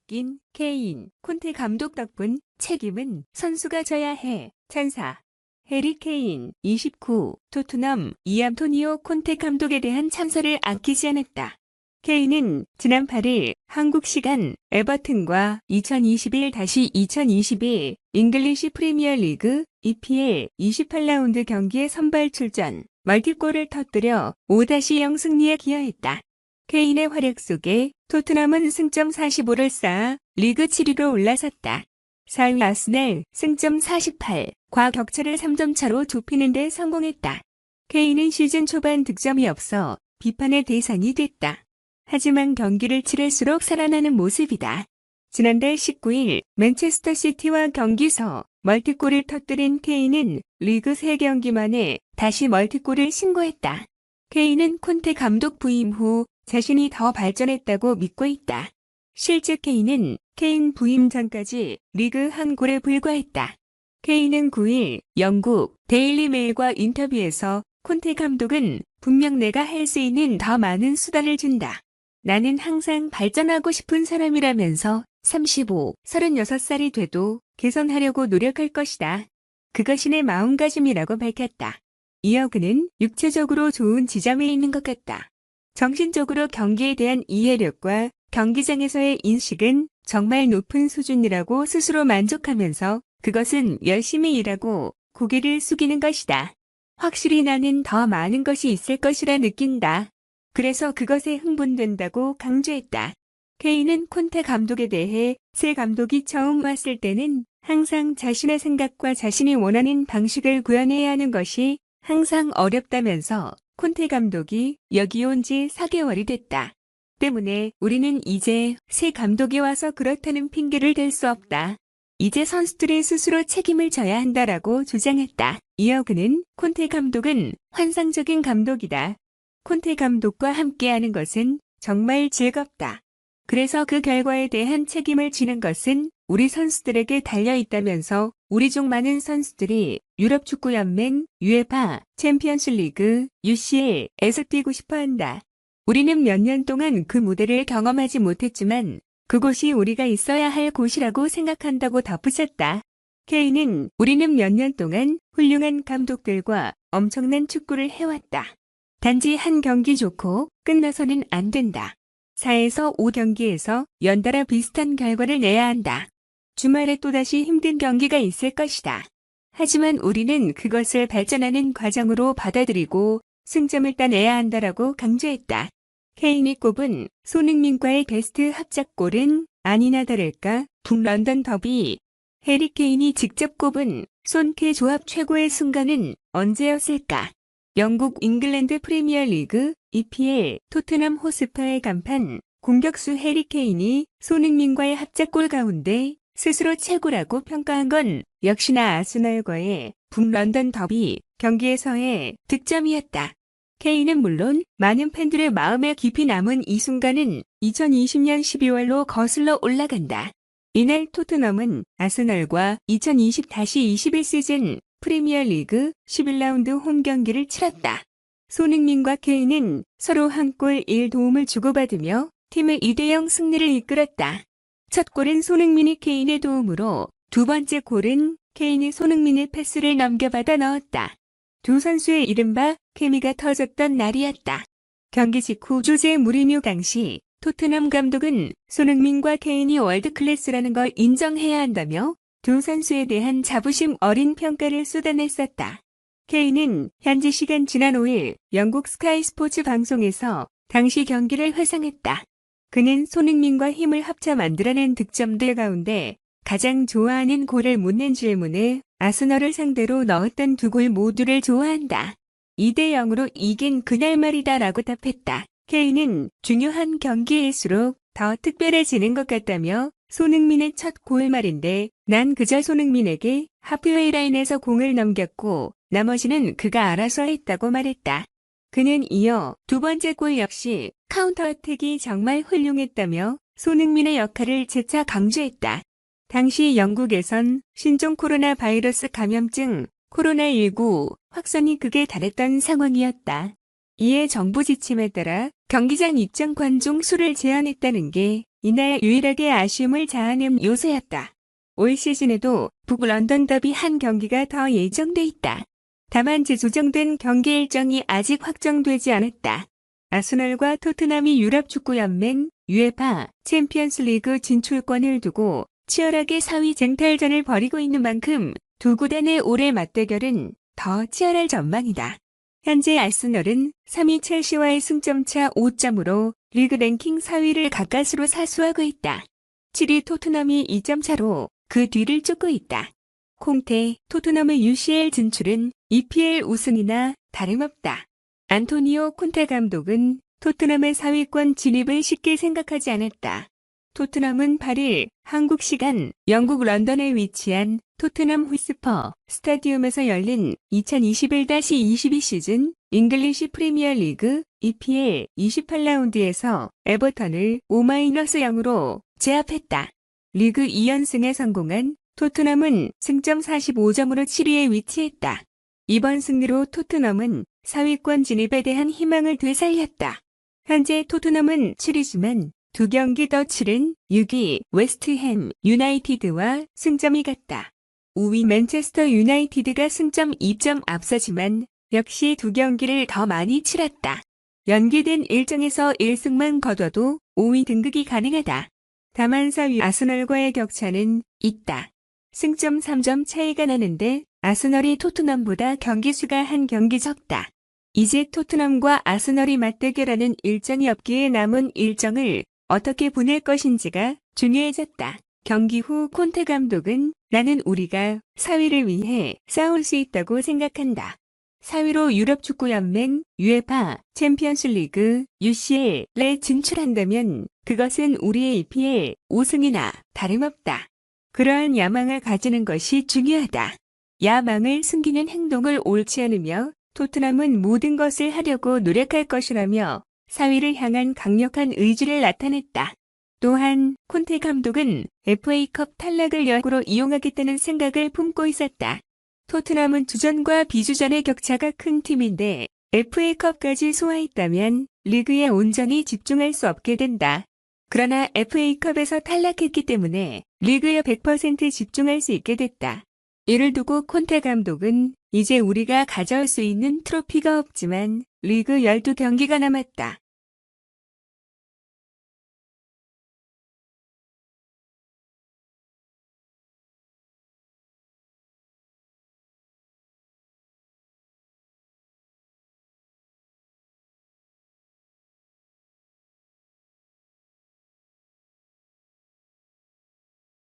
바뀐 케인, 콘테 감독 덕분 책임은 선수가 져야 해. 찬사. 해리 케인, 29, 토트넘, 이안토니오 콘테 감독에 대한 참사를 아끼지 않았다. 케인은 지난 8일 한국 시간 에버튼과 2021-2022 잉글리시 프리미어리그 EPL 28라운드 경기에 선발 출전, 멀티골을 터뜨려 5-0 승리에 기여했다. 케인의 활약 속에 토트넘은 승점 45를 쌓아 리그 7위로 올라섰다. 4위 아스널 승점 48과 격차를 3점 차로 좁히는 데 성공했다. 케인은 시즌 초반 득점이 없어 비판의 대상이 됐다. 하지만 경기를 치를수록 살아나는 모습이다. 지난달 19일 맨체스터 시티와 경기서 멀티골을 터뜨린 케인은 리그 3경기 만에 다시 멀티골을 신고했다. 케인은 콘테 감독 부임 후 자신이 더 발전했다고 믿고 있다. 실제 케인은 케인 부임 전까지 리그 한 골에 불과했다. 케인은 9일 영국 데일리 메일과 인터뷰에서 콘테 감독은 분명 내가 할 수 있는 더 많은 수단을 준다. 나는 항상 발전하고 싶은 사람이라면서 36살이 돼도 개선하려고 노력할 것이다. 그것이 내 마음가짐이라고 밝혔다. 이어 그는 육체적으로 좋은 지점에 있는 것 같다. 정신적으로 경기에 대한 이해력과 경기장에서의 인식은 정말 높은 수준이라고 스스로 만족하면서 그것은 열심히 일하고 고개를 숙이는 것이다. 확실히 나는 더 많은 것이 있을 것이라 느낀다. 그래서 그것에 흥분된다고 강조했다. 케인은 콘테 감독에 대해 새 감독이 처음 왔을 때는 항상 자신의 생각과 자신이 원하는 방식을 구현해야 하는 것이 항상 어렵다면서 콘테 감독이 여기 온 지 4개월이 됐다. 때문에 우리는 이제 새 감독이 와서 그렇다는 핑계를 댈 수 없다. 이제 선수들이 스스로 책임을 져야 한다라고 주장했다. 이어 그는 콘테 감독은 환상적인 감독이다. 콘테 감독과 함께하는 것은 정말 즐겁다. 그래서 그 결과에 대한 책임을 지는 것은 우리 선수들에게 달려있다면서 우리 중 많은 선수들이 유럽축구연맹, UEFA, 챔피언스리그, UCL에서 뛰고 싶어한다. 우리는 몇 년 동안 그 무대를 경험하지 못했지만 그곳이 우리가 있어야 할 곳이라고 생각한다고 덧붙였다. 케인은 우리는 몇 년 동안 훌륭한 감독들과 엄청난 축구를 해왔다. 단지 한 경기 좋고 끝나서는 안 된다. 4에서 5경기에서 연달아 비슷한 결과를 내야 한다. 주말에 또다시 힘든 경기가 있을 것이다. 하지만 우리는 그것을 발전하는 과정으로 받아들이고 승점을 따내야 한다라고 강조했다. 케인이 꼽은 손흥민과의 베스트 합작골은 아니나 다를까 북런던 더비. 해리 케인이 직접 꼽은 손케 조합 최고의 순간은 언제였을까? 영국 잉글랜드 프리미어리그 EPL 토트넘 호스퍼의 간판 공격수 해리 케인이 손흥민과의 합작골 가운데 스스로 최고라고 평가한 건 역시나 아스널과의 북런던 더비 경기에서의 득점이었다. 케인은 물론 많은 팬들의 마음에 깊이 남은 이 순간은 2020년 12월로 거슬러 올라간다. 이날 토트넘은 아스널과 2020-21 시즌 프리미어리그 11라운드 홈 경기를 치렀다. 손흥민과 케인은 서로 한 골 1도움을 주고받으며 팀의 2-0 승리를 이끌었다. 첫 골은 손흥민이 케인의 도움으로, 두 번째 골은 케인이 손흥민의 패스를 넘겨받아 넣었다. 두 선수의 이른바 케미가 터졌던 날이었다. 경기 직후 조제 무리뉴 당시 토트넘 감독은 손흥민과 케인이 월드클래스라는 걸 인정해야 한다며 두 선수에 대한 자부심 어린 평가를 쏟아냈었다. 케인은 현지 시간 지난 5일 영국 스카이 스포츠 방송에서 당시 경기를 회상했다. 그는 손흥민과 힘을 합쳐 만들어낸 득점들 가운데 가장 좋아하는 골을 묻는 질문에 아스널을 상대로 넣었던 두 골 모두를 좋아한다. 2-0으로 이긴 그날 말이다 라고 답했다. 케인은 중요한 경기일수록 더 특별해지는 것 같다며 손흥민의 첫 골 말인데 난 그저 손흥민에게 하프웨이 라인에서 공을 넘겼고 나머지는 그가 알아서 했다고 말했다. 그는 이어 두 번째 골 역시 카운터어택이 정말 훌륭했다며 손흥민의 역할을 재차 강조했다. 당시 영국에선 신종 코로나 바이러스 감염증 코로나19 확산이 극에 달했던 상황이었다. 이에 정부 지침에 따라 경기장 입장 관중 수를 제한했다는 게 이날 유일하게 아쉬움을 자아낸 요소였다. 올 시즌에도 북런던 더비 한 경기가 더 예정돼 있다. 다만 재조정된 경기 일정이 아직 확정되지 않았다. 아스널과 토트넘이 유럽축구연맹 UEFA 챔피언스리그 진출권을 두고 치열하게 4위 쟁탈전을 벌이고 있는 만큼 두 구단의 올해 맞대결은 더 치열할 전망이다. 현재 아스널은 3위 첼시와의 승점차 5점으로 리그 랭킹 4위를 가까스로 사수하고 있다. 7위 토트넘이 2점 차로 그 뒤를 쫓고 있다. 콩테, 토트넘의 UCL 진출은 EPL 우승이나 다름없다. 안토니오 콘테 감독은 토트넘의 4위권 진입을 쉽게 생각하지 않았다. 토트넘은 8일 한국 시간 영국 런던에 위치한 토트넘 휘스퍼 스타디움에서 열린 2021-22 시즌 잉글리시 프리미어 리그 EPL 28라운드에서 에버턴을 5-0으로 제압했다. 리그 2연승에 성공한 토트넘은 승점 45점으로 7위에 위치했다. 이번 승리로 토트넘은 4위권 진입에 대한 희망을 되살렸다. 현재 토트넘은 7위지만 2경기 더 치른 6위 웨스트햄 유나이티드와 승점이 같다. 5위 맨체스터 유나이티드가 승점 2점 앞서지만 역시 2경기를 더 많이 치렀다. 연기된 일정에서 1승만 거둬도 5위 등극이 가능하다. 다만 4위 아스널과의 격차는 있다. 승점 3점 차이가 나는데 아스널이 토트넘보다 경기수가 한 경기 적다. 이제 토트넘과 아스널이 맞대결하는 일정이 없기에 남은 일정을 어떻게 보낼 것인지가 중요해졌다. 경기 후 콘테 감독은 나는 우리가 4위를 위해 싸울 수 있다고 생각한다. 4위로 유럽축구연맹 UEFA 챔피언스리그 UCL에 진출한다면 그것은 우리의 EPL 우승이나 다름없다. 그러한 야망을 가지는 것이 중요하다. 야망을 숨기는 행동을 옳지 않으며 토트넘은 모든 것을 하려고 노력할 것이라며 4위를 향한 강력한 의지를 나타냈다. 또한 콘테 감독은 FA컵 탈락을 역으로 이용하겠다는 생각을 품고 있었다. 토트넘은 주전과 비주전의 격차가 큰 팀인데 FA컵까지 소화했다면 리그에 온전히 집중할 수 없게 된다. 그러나 FA컵에서 탈락했기 때문에 리그에 100% 집중할 수 있게 됐다. 이를 두고 콘테 감독은 이제 우리가 가져올 수 있는 트로피가 없지만 리그 12경기가 남았다.